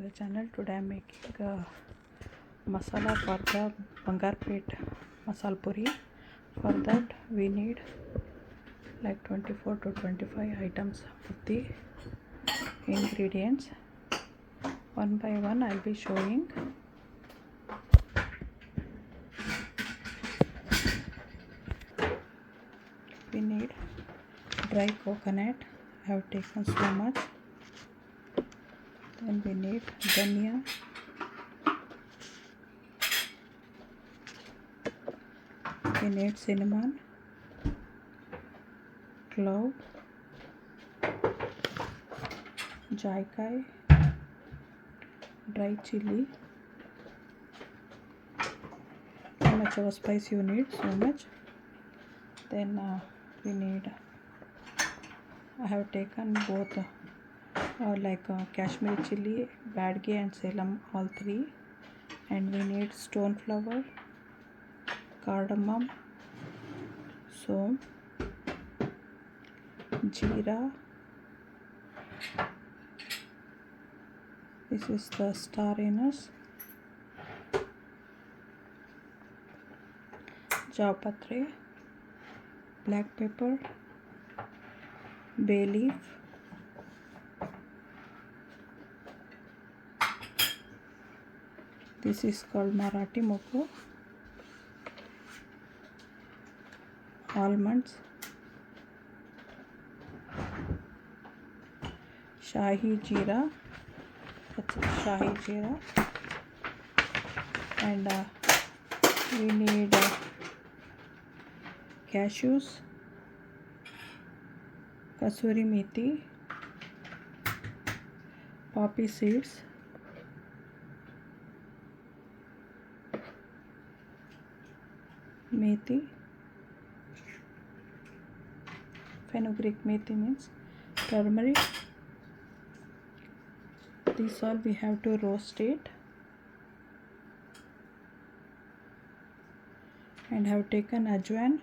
the channel. Today I am making masala for the Bangarpet Masala Puri. For that we need like 24 to 25 items of the ingredients. One by one I will be showing. We need dry coconut. I have taken so much. Then we need dhania, we need cinnamon, clove, jaikai, dry chili. How much of spice you need? So much. Then we need, I have taken both Kashmiri chili, Badge and Salem, all three. And we need stone flower, cardamom, som, jeera. This is the star anise, jawpatre, black pepper, bay leaf, this is called Marathi moko, almonds, shahi jeera, and we need cashews, kasuri methi, poppy seeds, methi, fenugreek methi means turmeric. This all we have to roast it, and have taken ajwain.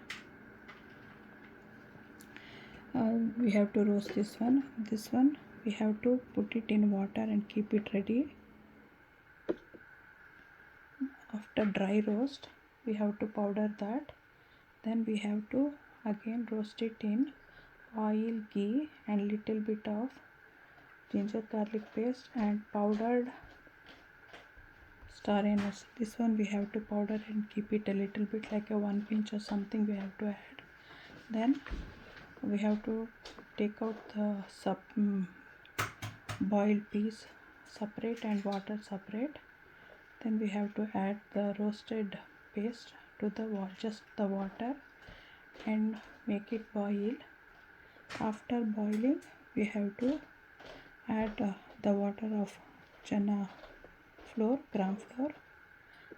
We have to roast this one. This one we have to put it in water and keep it ready. After dry roast we have to powder that. Then we have to again roast it in oil, ghee and little bit of ginger garlic paste and powdered star anise. This one we have to powder and keep it a little bit, like a 1 pinch or something we have to add. Then we have to take out the boiled piece separate and water separate. Then we have to add the roasted paste to the just the water and make it boil. After boiling we have to add the water of chana flour, gram flour,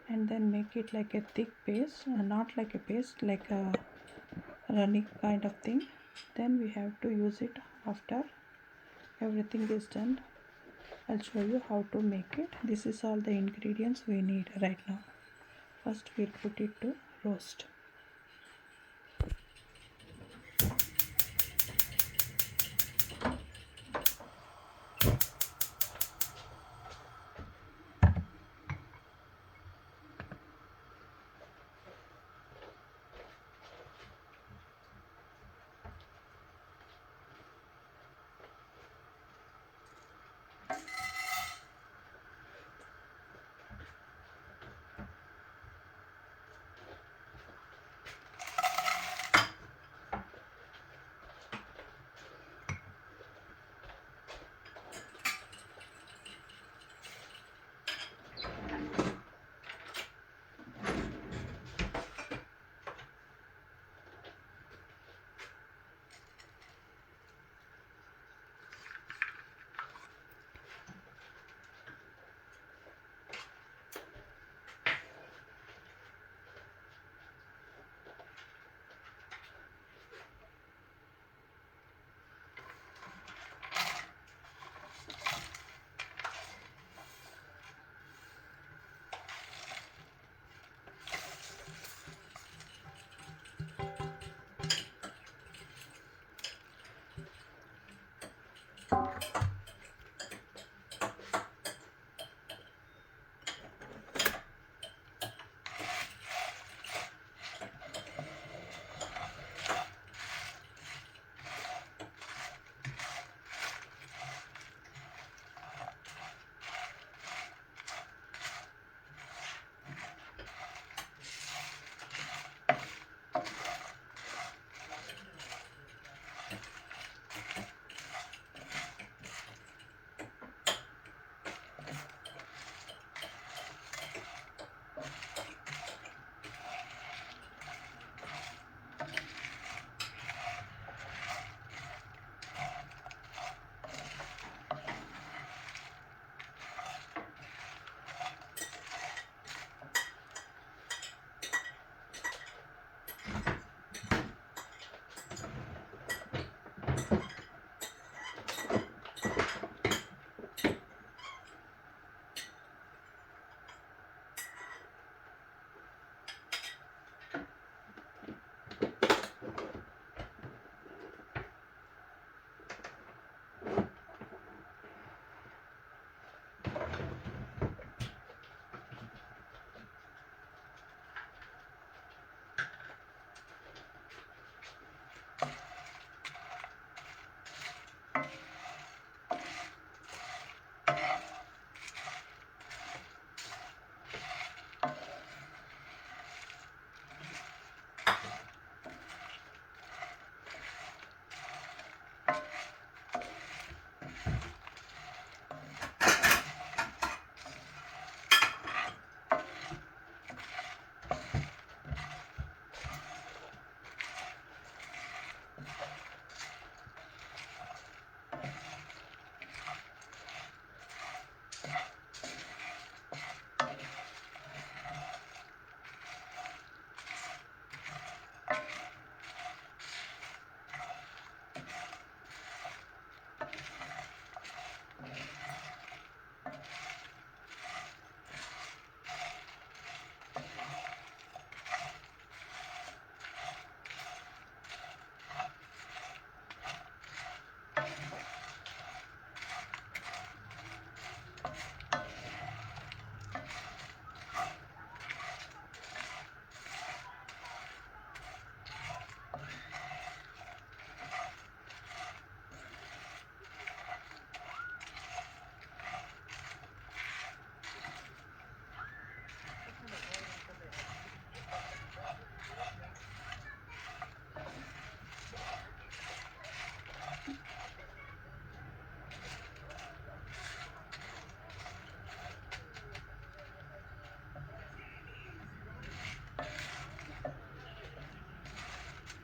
and then make it like a thick paste, not like a paste, like a runny kind of thing. Then we have to use it after everything is done. I'll show you how to make it. This is all the ingredients we need right now. First we'll put it to roast.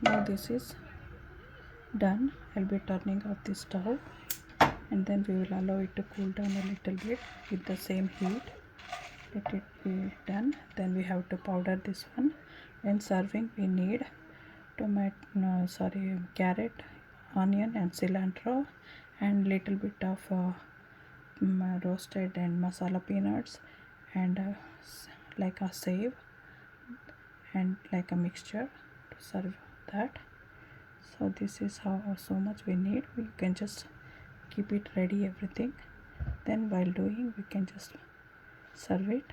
Now this is done. I'll be turning off the stove, and then we will allow it to cool down a little bit with the same heat. Let it be done. Then we have to powder this one. When serving, we need carrot, onion and cilantro, and little bit of roasted and masala peanuts, and like a save, and like a mixture to serve that. So this is how so much we need. We can just keep it ready everything, then while doing we can just serve it.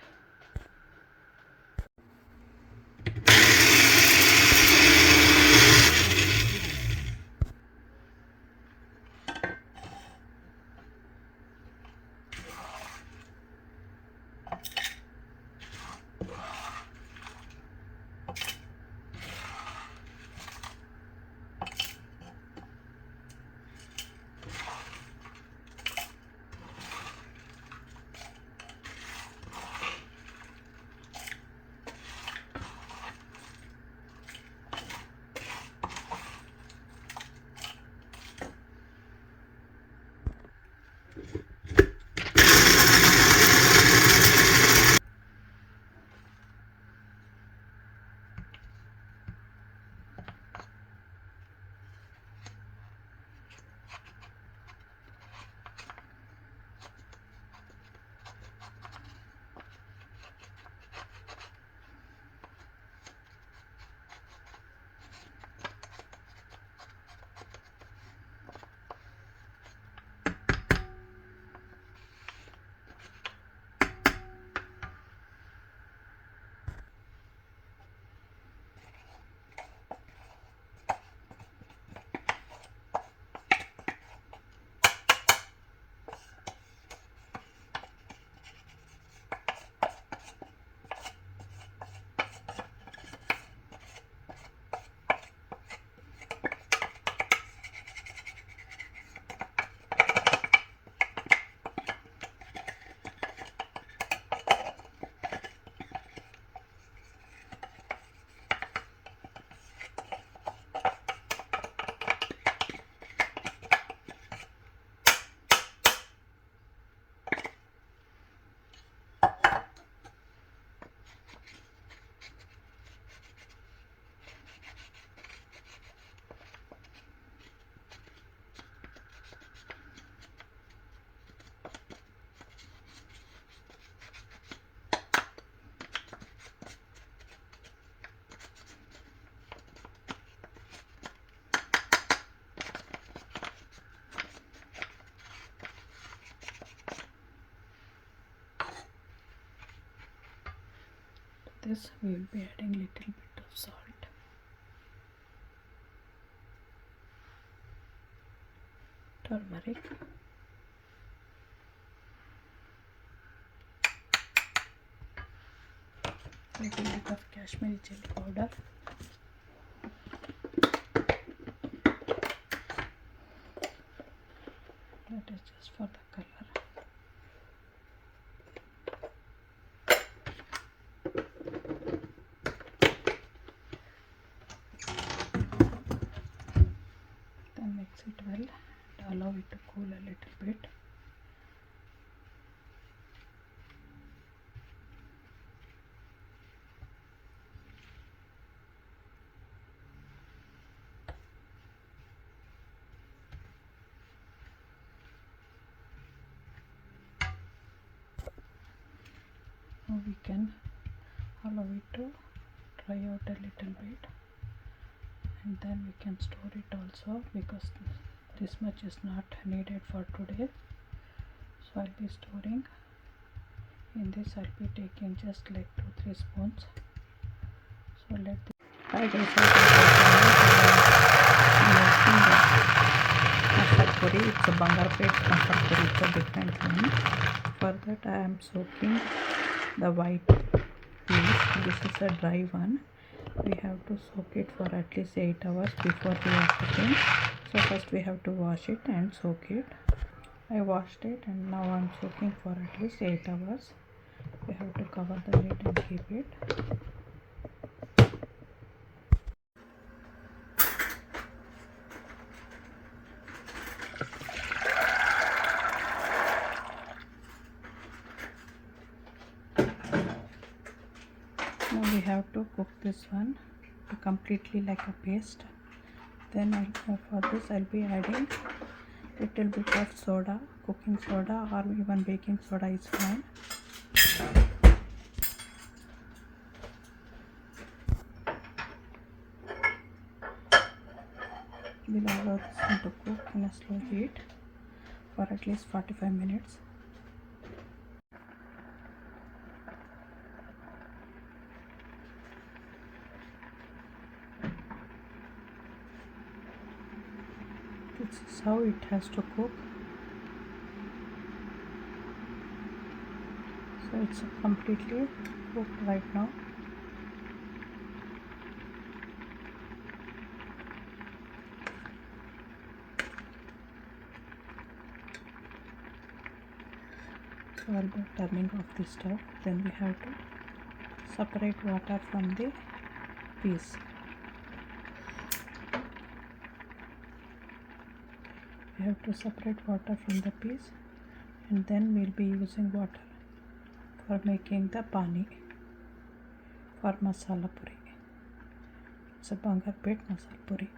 This we will be adding little bit of salt, turmeric, little bit of Kashmiri chili powder, that is just for the color. Then mix it well and allow it to cool a little bit. Now we can allow it to dry out a little bit, and then we can store it also, because this much is not needed for today. So I'll be storing in this. I'll be taking just like 2-3 spoons. So let the hi guys, Masala Puri. It's a Bangarpet Masala Puri. It's a different one. For that I am soaking the white piece. This is a dry one. We have to soak it for at least 8 hours before we are cooking. So first we have to wash it and soak it. I washed it and now I am soaking for at least 8 hours. We have to cover the lid and keep it. Now we have to cook this one to completely like a paste. Then for this I'll be adding little bit of soda, cooking soda or even baking soda is fine. We'll allow this one to cook in a slow heat for at least 45 minutes. This is how it has to cook. So it's completely cooked right now. So I'll be turning off the stove. Then we have to separate water from the peas. We have to separate water from the peas, and then we'll be using water for making the pani for masala puri. It's a Bangarpet Masala Puri.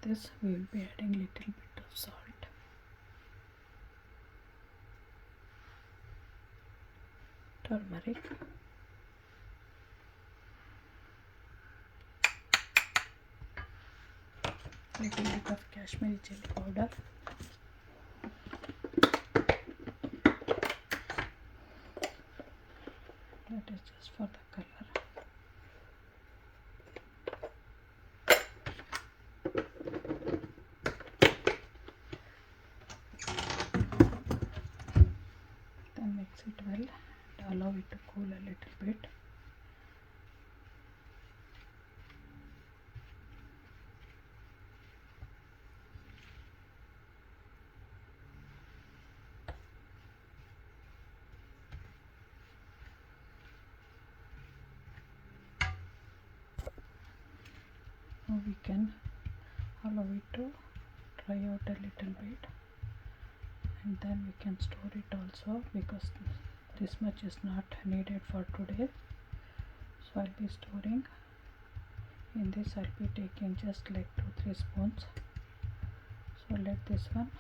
This we will be adding little bit of salt, turmeric, little bit of Kashmiri chili powder, that is just for the color. Then mix it well and allow it to cool a little bit. Now we can allow it to dry out a little bit, and then we can store it also, because this much is not needed for today. So I'll be storing in this. I'll be taking just like 2-3 spoons. So let this one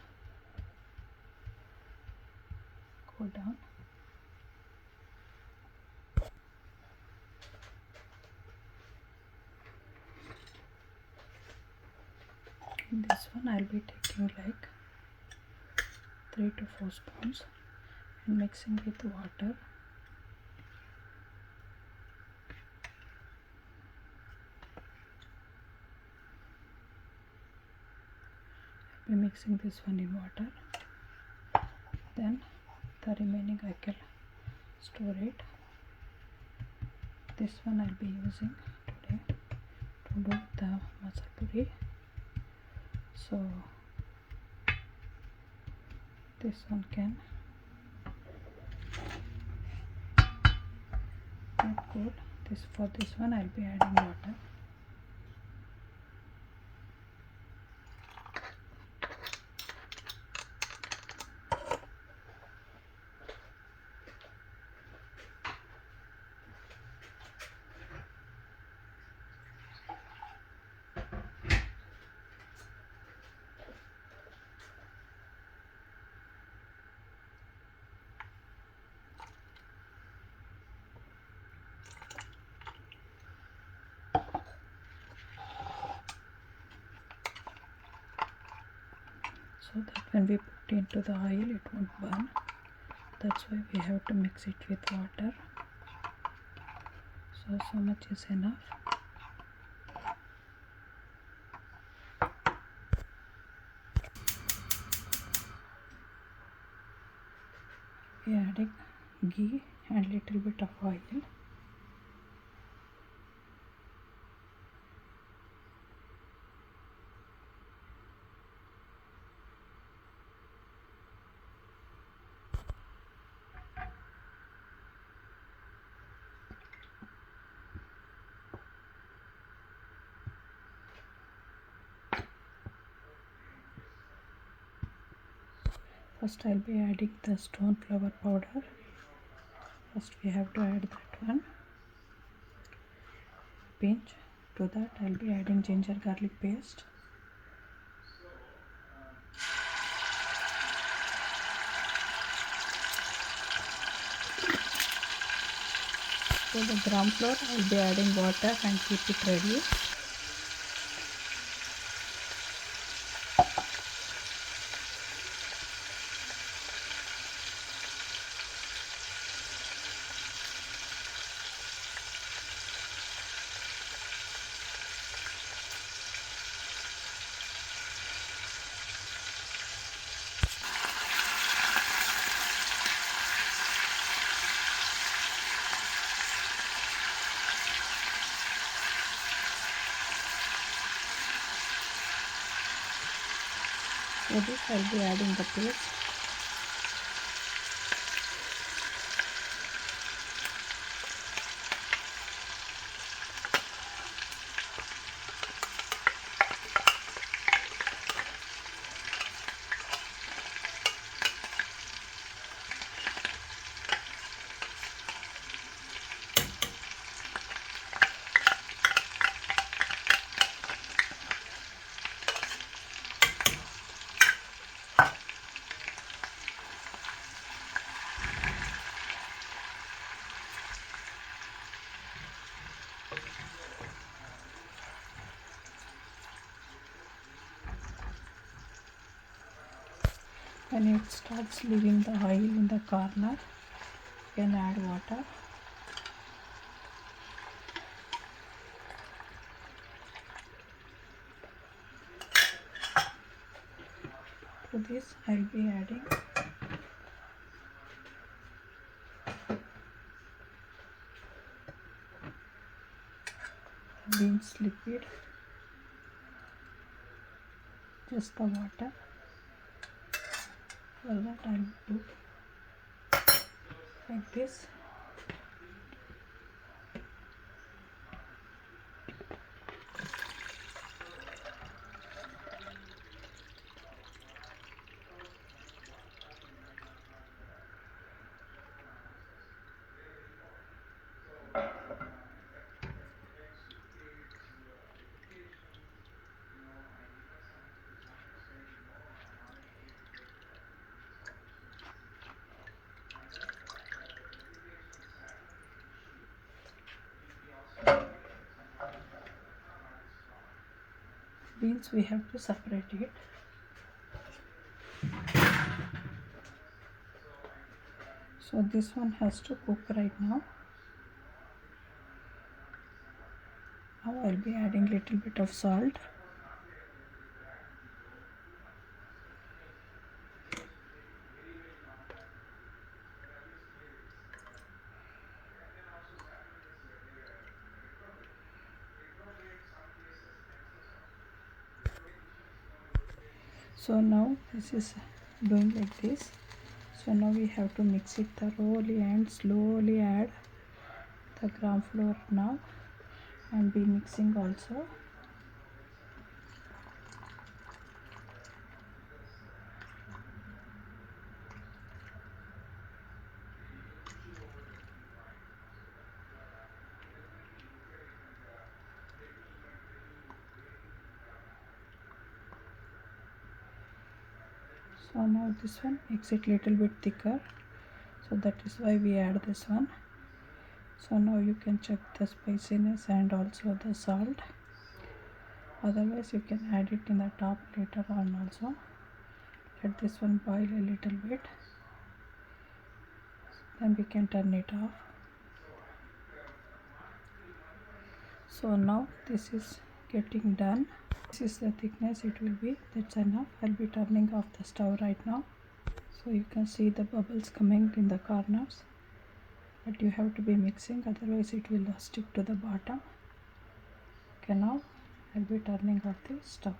go down. In this one I'll be taking like 3 to 4 spoons and mixing with water. I'll be mixing this one in water. Then the remaining I can store it. This one I'll be using today to do the masala puri. So this one can get good. For this one I'll be adding water. So that when we put into the oil it won't burn. That's why we have to mix it with water. So much is enough. We are adding ghee and little bit of oil. First I'll be adding the stone flour powder. First we have to add that one. Pinch. To that I'll be adding ginger garlic paste. To the gram flour I'll be adding water and keep it ready. For this I'll be adding the paste. When it starts leaving the oil in the corner, you can add water. To this I'll be adding beans liquid, just the water. For that I'll do like this. beans we have to separate it. So this one has to cook right now. Now I'll be adding little bit of salt. So now this is doing like this. So now we have to mix it thoroughly and slowly add the gram flour now, and be mixing also. So now this one makes it little bit thicker, so that is why we add this one. So now you can check the spiciness and also the salt. Otherwise you can add it in the top later on also. Let this one boil a little bit, then we can turn it off. So now this is getting done. This is the thickness it will be. That's enough. I'll be turning off the stove right now. So you can see the bubbles coming in the corners, but you have to be mixing, otherwise it will stick to the bottom. Okay, now I'll be turning off the stove.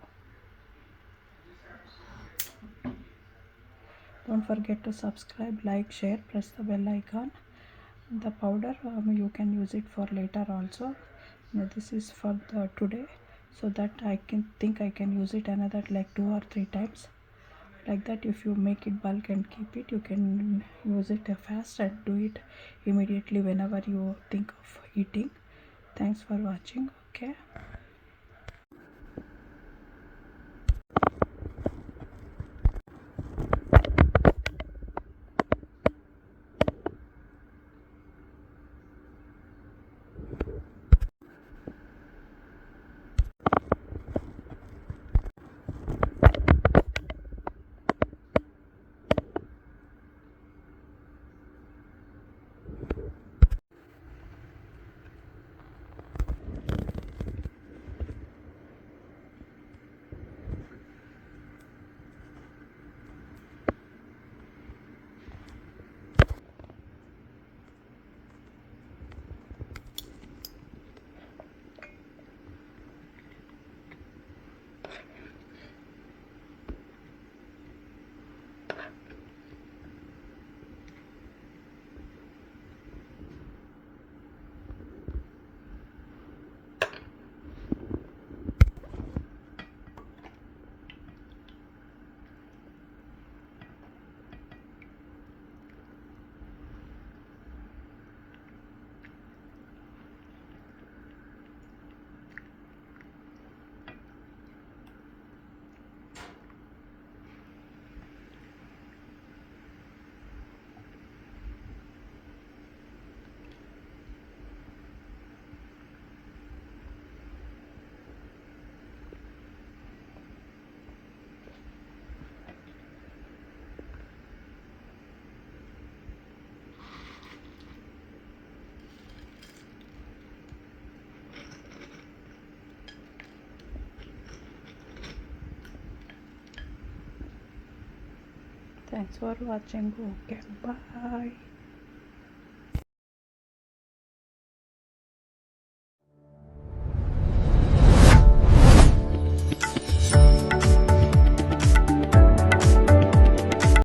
Don't forget to subscribe, like, share, press the bell icon. The powder you can use it for later also. Now this is for the today, so that I can use it another like 2 or 3 times. Like that, if you make it bulk and keep it, you can use it fast and do it immediately whenever you think of eating. Thanks for watching. Okay. Thanks for watching. Okay, bye.